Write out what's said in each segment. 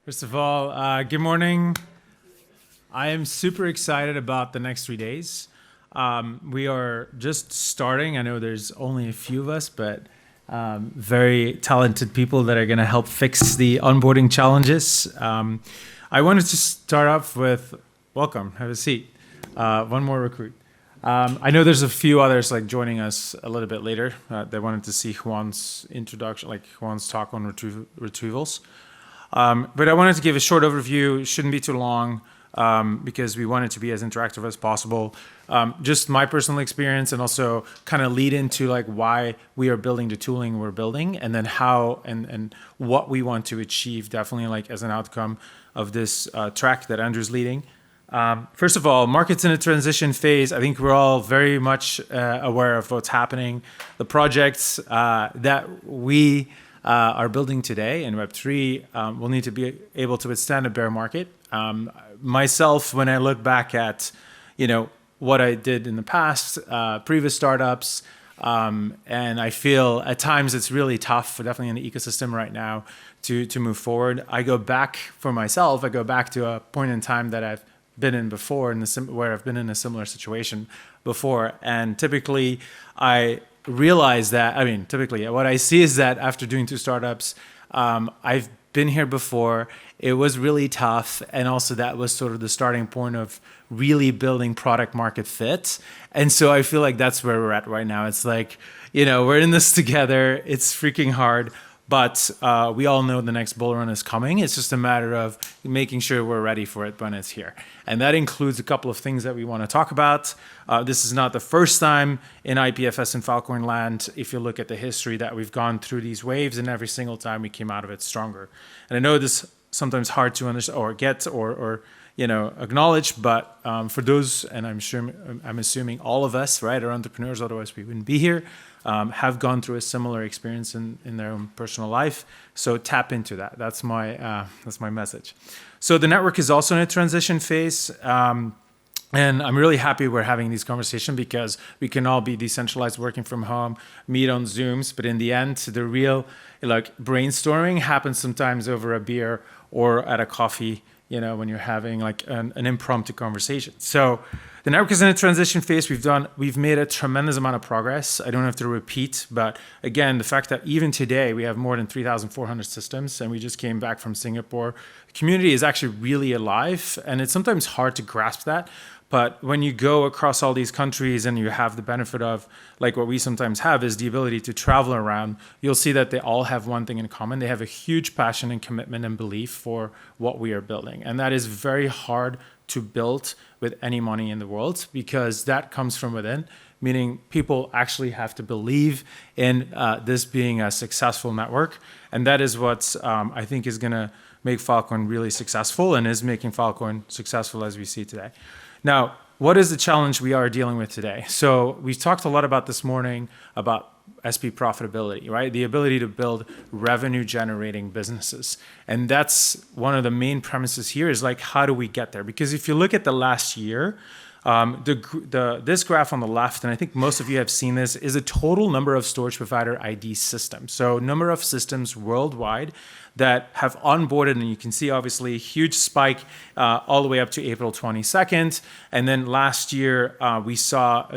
First of all, good morning. I am super excited about the next 3 days. We are just starting. I know there's only a few of us, but very talented people that are going to help fix the onboarding challenges. I wanted to start off with welcome, have a seat. One more recruit. I know there's a few others like joining us a little bit later. They wanted to see Juan's introduction, like Juan's talk on retrievals. But I wanted to give a short overview. It shouldn't be too long because we want it to be as interactive as possible. Just my personal experience and also kind of lead into like why we are building the tooling we're building and then how and what we want to achieve definitely like as an outcome of this track that Andrew's leading. First of all, markets in a transition phase. I think we're all very much aware of what's happening. The projects that we are building today in Web3 will need to be able to withstand a bear market. Myself, when I look back at, what I did in the past, previous startups, and I feel at times it's really tough, definitely in the ecosystem right now, to move forward. I go back to a point in time that I've been in before, where I've been in a similar situation before, and typically typically what I see is that after doing 2 startups, I've been here before. It was really tough. And also that was sort of the starting point of really building product market fit. And so I feel like that's where we're at right now. It's like, we're in this together. It's freaking hard. But we all know the next bull run is coming. It's just a matter of making sure we're ready for it when it's here. And that includes a couple of things that we want to talk about. This is not the first time in IPFS and Filecoin land, if you look at the history, that we've gone through these waves, and every single time we came out of it stronger. And I know this is sometimes hard to understand or get or acknowledge, but for those, and I'm assuming all of us, right, are entrepreneurs, otherwise we wouldn't be here, have gone through a similar experience in their own personal life. So tap into that. That's my message. So the network is also in a transition phase. And I'm really happy we're having these conversations because we can all be decentralized, working from home, meet on Zooms. But in the end, the real brainstorming happens sometimes over a beer or at a coffee, when you're having like an impromptu conversation. So the network is in a transition phase. We've made a tremendous amount of progress. I don't have to repeat, but again, the fact that even today we have more than 3,400 systems and we just came back from Singapore, the community is actually really alive, and it's sometimes hard to grasp that. But when you go across all these countries and you have the benefit of, like what we sometimes have, is the ability to travel around, you'll see that they all have one thing in common. They have a huge passion and commitment and belief for what we are building. And that is very hard to build with any money in the world, because that comes from within, meaning people actually have to believe in this being a successful network. And that is what I think is going to make Filecoin really successful and is making Filecoin successful as we see today. Now, what is the challenge we are dealing with today? So we've talked a lot about this morning about SP profitability, right? The ability to build revenue generating businesses. And that's one of the main premises here, is like, how do we get there? Because if you look at the last year, this graph on the left, and I think most of you have seen this, is a total number of storage provider ID systems. So number of systems worldwide that have onboarded, and you can see obviously a huge spike all the way up to April 22nd. And then last year we saw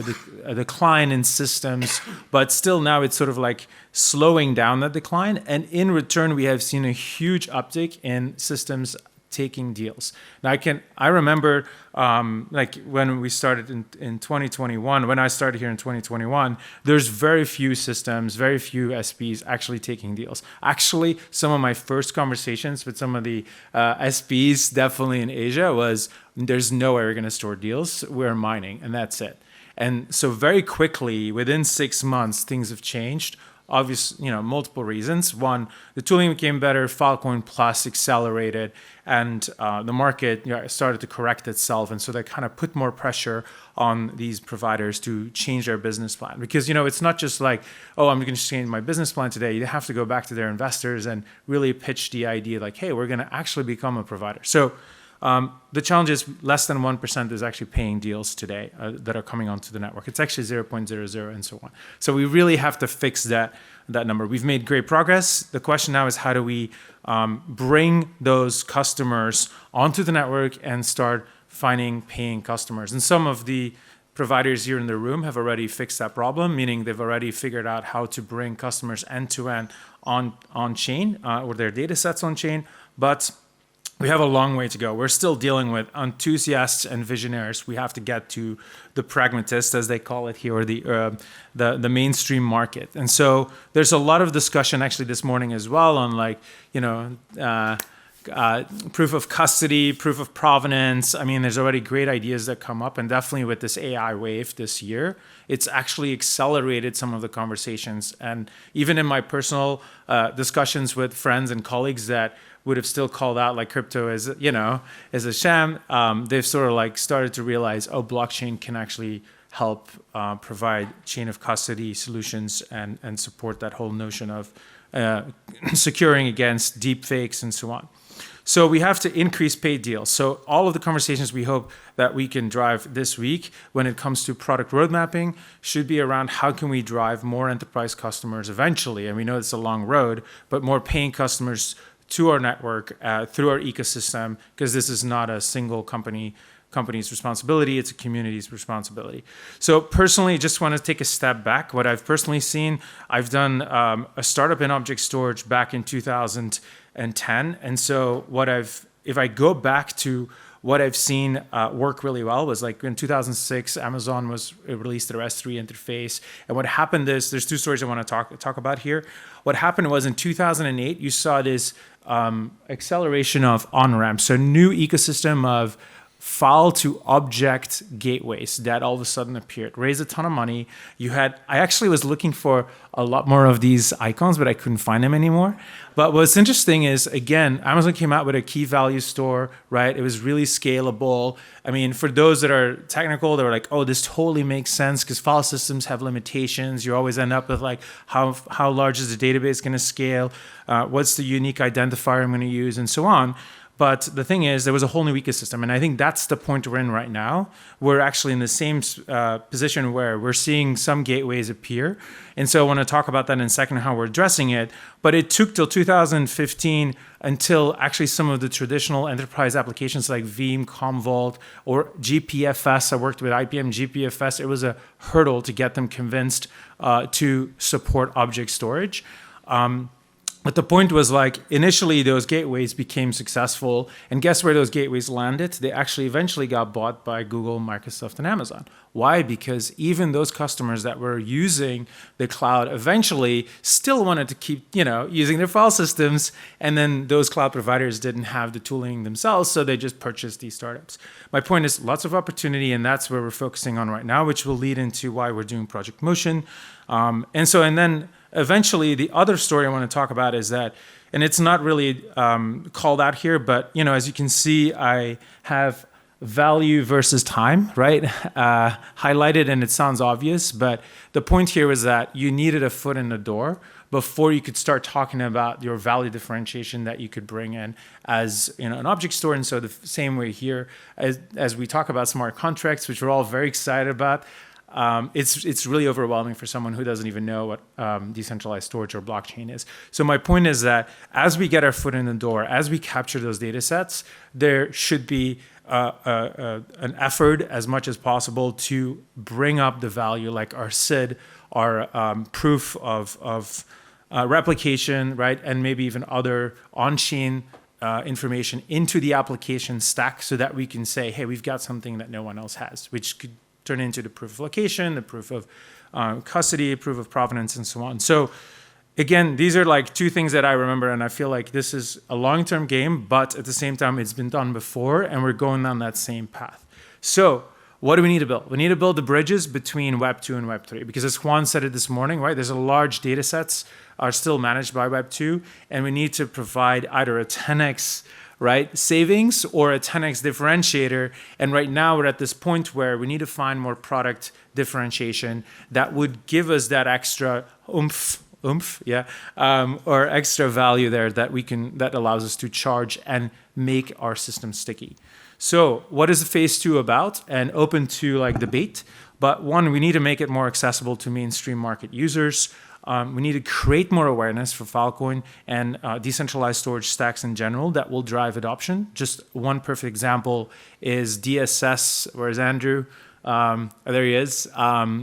a decline in systems, but still now it's sort of like slowing down that decline. And in return, we have seen a huge uptick in systems taking deals. Now I remember like when we started in 2021, when I started here in 2021, there's very few systems, very few SPs actually taking deals. Actually, some of my first conversations with some of the SPs, definitely in Asia, was there's no way we're going to store deals. We're mining, and that's it. And so very quickly, within 6 months, things have changed. Obviously, multiple reasons. One, the tooling became better, Filecoin Plus accelerated, and the market started to correct itself. And so that kind of put more pressure on these providers to change their business plan. Because, it's not just like, oh, I'm going to change my business plan today. You have to go back to their investors and really pitch the idea like, hey, we're going to actually become a provider. So The challenge is less than 1% is actually paying deals today that are coming onto the network. It's actually 0.00 and so on. So we really have to fix that number. We've made great progress. The question now is how do we bring those customers onto the network and start finding paying customers? And some of the providers here in the room have already fixed that problem, meaning they've already figured out how to bring customers end-to-end on chain or their data sets on chain. But we have a long way to go. We're still dealing with enthusiasts and visionaries. We have to get to the pragmatists, as they call it here, or the mainstream market. And so there's a lot of discussion actually this morning as well on proof of custody, proof of provenance. I mean, there's already great ideas that come up, and definitely with this AI wave this year, it's actually accelerated some of the conversations. And even in my personal discussions with friends and colleagues that would have still called out like crypto as a sham, they've sort of started to realize, blockchain can actually help provide chain of custody solutions and support that whole notion of securing against deep fakes and so on. So we have to increase paid deals. So all of the conversations we hope that we can drive this week when it comes to product road mapping should be around how can we drive more enterprise customers eventually. And we know it's a long road, but more paying customers to our network through our ecosystem, because this is not a single company's responsibility, it's a community's responsibility. So personally, just want to take a step back. What I've personally seen, I've done a startup in object storage back in 2010. And so if I go back to what I've seen work really well was like in 2006, Amazon released their S3 interface. And what happened is, there's two stories I want to talk about here. What happened was in 2008, you saw this acceleration of on-ramps, so new ecosystem of file to object gateways that all of a sudden appeared, raised a ton of money. I actually was looking for a lot more of these icons, but I couldn't find them anymore. But what's interesting is, again, Amazon came out with a key value store, right? It was really scalable. I mean, for those that are technical, they were like, this totally makes sense because file systems have limitations. You always end up with like, how large is the database going to scale? What's the unique identifier I'm going to use, and so on. But the thing is, there was a whole new ecosystem. And I think that's the point we're in right now. We're actually in the same position where we're seeing some gateways appear. And so I want to talk about that in a second, how we're addressing it. But it took till 2015 until actually some of the traditional enterprise applications like Veeam, Commvault, or GPFS, I worked with IBM GPFS. It was a hurdle to get them convinced to support object storage. But the point was, like, initially those gateways became successful, and guess where those gateways landed? They actually eventually got bought by Google, Microsoft, and Amazon. Why? Because even those customers that were using the cloud eventually still wanted to keep, using their file systems, and then those cloud providers didn't have the tooling themselves, so they just purchased these startups. My point is, lots of opportunity, and that's where we're focusing on right now, which will lead into why we're doing Project Motion. And then eventually, the other story I want to talk about is that, and it's not really called out here, but as you can see, I have value versus time, right? Highlighted, and it sounds obvious, but the point here is that you needed a foot in the door before you could start talking about your value differentiation that you could bring in as an object store. And so the same way here, as we talk about smart contracts, which we're all very excited about, it's really overwhelming for someone who doesn't even know what decentralized storage or blockchain is. So my point is that as we get our foot in the door, as we capture those data sets, there should be an effort as much as possible to bring up the value, like our SID, our proof of replication, right? And maybe even other on-chain information into the application stack so that we can say, hey, we've got something that no one else has, which could turn into the proof of location, the proof of custody, proof of provenance, and so on. So again, these are like two things that I remember, and I feel like this is a long-term game, but at the same time, it's been done before, and we're going down that same path. So what do we need to build? We need to build the bridges between Web 2 and Web 3, because as Juan said it this morning, right, there's a large data sets are still managed by Web 2, and we need to provide either a 10x savings or a 10x differentiator. And right now we're at this point where we need to find more product differentiation that would give us that extra oomph oomph, yeah, or extra value there that allows us to charge and make our system sticky. So what is the phase 2 about? And open to like debate. But one, we need to make it more accessible to mainstream market users. We need to create more awareness for Filecoin and decentralized storage stacks in general that will drive adoption. Just one perfect example is DSS. Where's Andrew? There he is.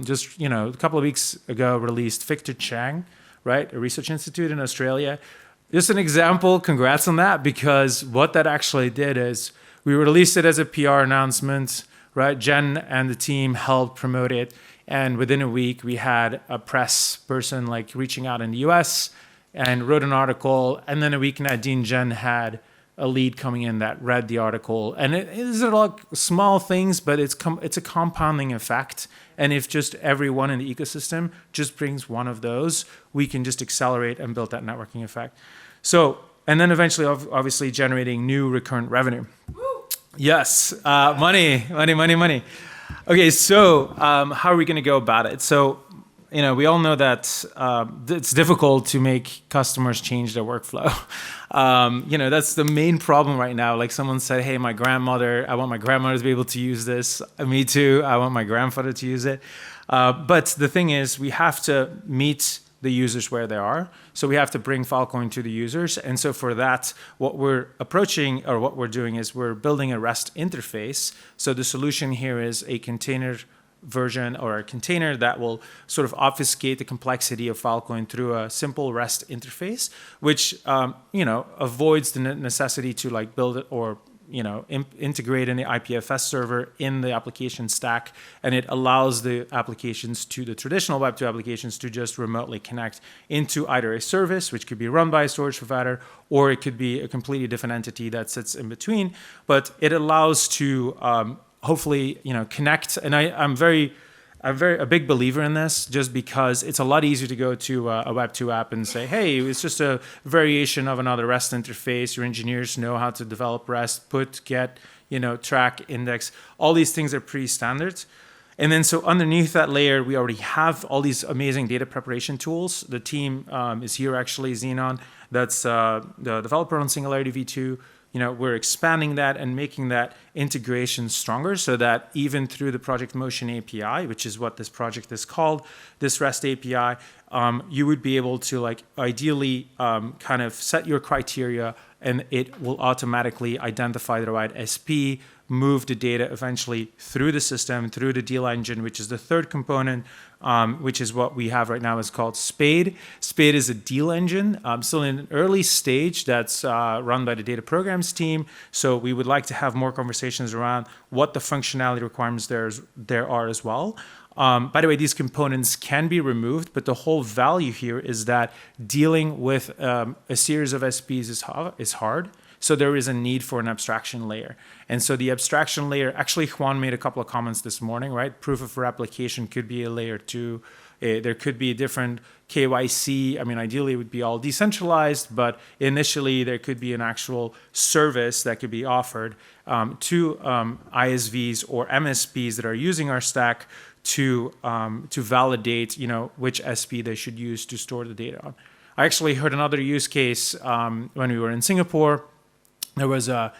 Just a couple of weeks ago, released Victor Chang, right? A research institute in Australia. Just an example. Congrats on that, because what that actually did is we released it as a PR announcement, right? Jen and the team helped promote it. And within a week, we had a press person like reaching out in the US and wrote an article. And then a week and Nadine Jen had a lead coming in that read the article. And it is a lot of small things, but it's a compounding effect. And if just everyone in the ecosystem just brings one of those, we can just accelerate and build that networking effect. So, and then eventually, obviously, generating new recurrent revenue. Yes, money. Okay, so how are we going to go about it? So, we all know that it's difficult to make customers change their workflow. That's the main problem right now. Like someone said, hey, I want my grandmother to be able to use this. Me too. I want my grandfather to use it. But the thing is, we have to meet the users where they are. So we have to bring Filecoin to the users. And so for that, what we're doing is we're building a REST interface. So the solution here is a container version or a container that will sort of obfuscate the complexity of Filecoin through a simple REST interface, which avoids the necessity to like build it or integrate in the IPFS server in the application stack, and it allows the traditional Web2 applications to just remotely connect into either a service, which could be run by a storage provider, or it could be a completely different entity that sits in between. But it allows to hopefully connect, and I'm a big believer in this, just because it's a lot easier to go to a Web2 app and say, hey, it's just a variation of another REST interface. Your engineers know how to develop REST, put, get, track, index. All these things are pretty standard. And then so underneath that layer, we already have all these amazing data preparation tools. The team is here actually, Xenon. That's the developer on Singularity V2. We're expanding that and making that integration stronger so that even through the Project Motion API, which is what this project is called, this REST API, you would be able to ideally kind of set your criteria, and it will automatically identify the right SP, move the data eventually through the system, through the deal engine, which is the third component, which is what we have right now is called Spade. Spade is a deal engine, still in an early stage that's run by the data programs team. So we would like to have more conversations around what the functionality requirements there are as well. By the way, these components can be removed, but the whole value here is that dealing with a series of SPs is hard. So there is a need for an abstraction layer. And so the abstraction layer, actually Juan made a couple of comments this morning, right? Proof of replication could be a layer 2. There could be different KYC. I mean, ideally it would be all decentralized, but initially there could be an actual service that could be offered to ISVs or MSPs that are using our stack to validate, which SP they should use to store the data on. I actually heard another use case when we were in Singapore. There was an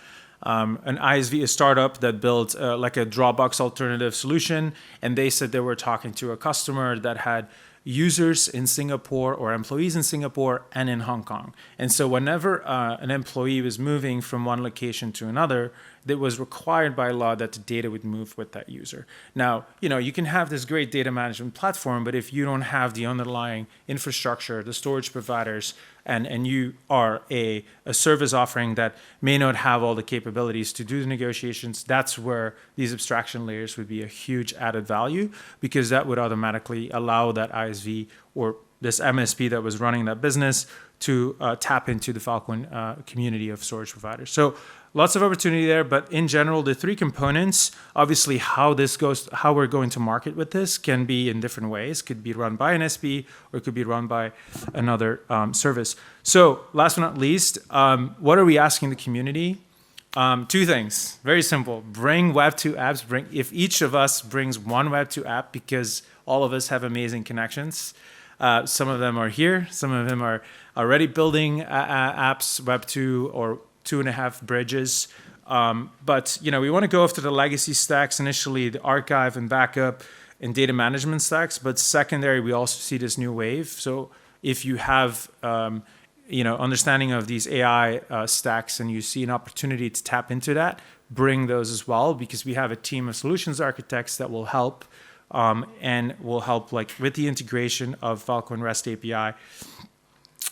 ISV, a startup that built like a Dropbox alternative solution, and they said they were talking to a customer that had users in Singapore or employees in Singapore and in Hong Kong. And so whenever an employee was moving from one location to another, it was required by law that the data would move with that user. Now, you can have this great data management platform, but if you don't have the underlying infrastructure, the storage providers, and you are a service offering that may not have all the capabilities to do the negotiations, that's where these abstraction layers would be a huge added value, because that would automatically allow that ISV or this MSP that was running that business to tap into the Filecoin community of storage providers. So lots of opportunity there, but in general, the three components, obviously how we're going to market with this can be in different ways. Could be run by an SP or it could be run by another service. So last but not least, what are we asking the community? Two things, very simple. Bring Web2 apps. If each of us brings one Web2 app, because all of us have amazing connections, Some of them are here. Some of them are already building apps, Web 2 or 2.5 bridges. But we want to go after the legacy stacks initially, the archive and backup and data management stacks. But secondary, we also see this new wave. So if you have understanding of these AI stacks and you see an opportunity to tap into that, bring those as well, because we have a team of solutions architects that will help and will help with the integration of Filecoin REST API.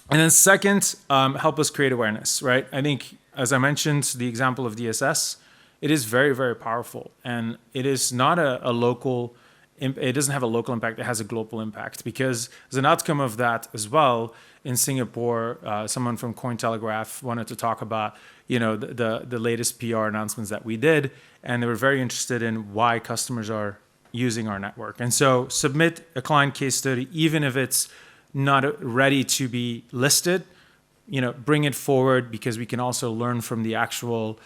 And then second, help us create awareness, right? I think, as I mentioned, the example of DSS, it is very, very powerful. And it is not a local, it doesn't have a local impact, it has a global impact. Because as an outcome of that as well, in Singapore, someone from Cointelegraph wanted to talk about, the latest PR announcements that we did. And they were very interested in why customers are using our network. And so submit a client case study, even if it's not ready to be listed, bring it forward, because we can also learn from the actual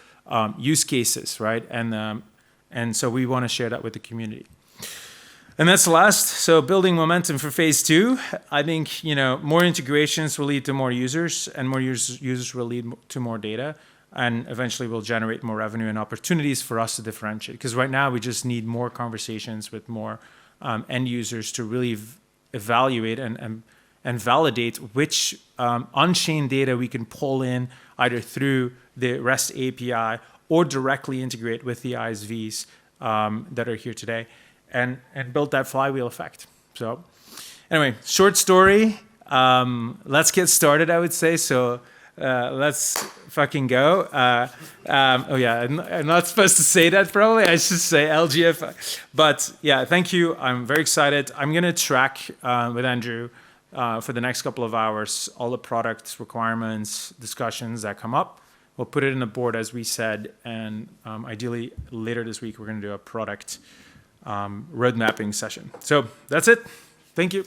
use cases, right? And so we want to share that with the community. And that's the last. So building momentum for phase 2. I think more integrations will lead to more users, and more users will lead to more data, and eventually will generate more revenue and opportunities for us to differentiate. Because right now we just need more conversations with more end users to really evaluate and validate which on-chain data we can pull in either through the REST API or directly integrate with the ISVs that are here today, and build that flywheel effect. So anyway, short story. Let's get started, I would say. So let's fucking go. Oh yeah, I'm not supposed to say that probably. I should say LGF. But yeah, thank you. I'm very excited. I'm going to track with Andrew for the next couple of hours all the product requirements, discussions that come up. We'll put it in the board as we said, and ideally later this week we're going to do a product road mapping session. So that's it. Thank you.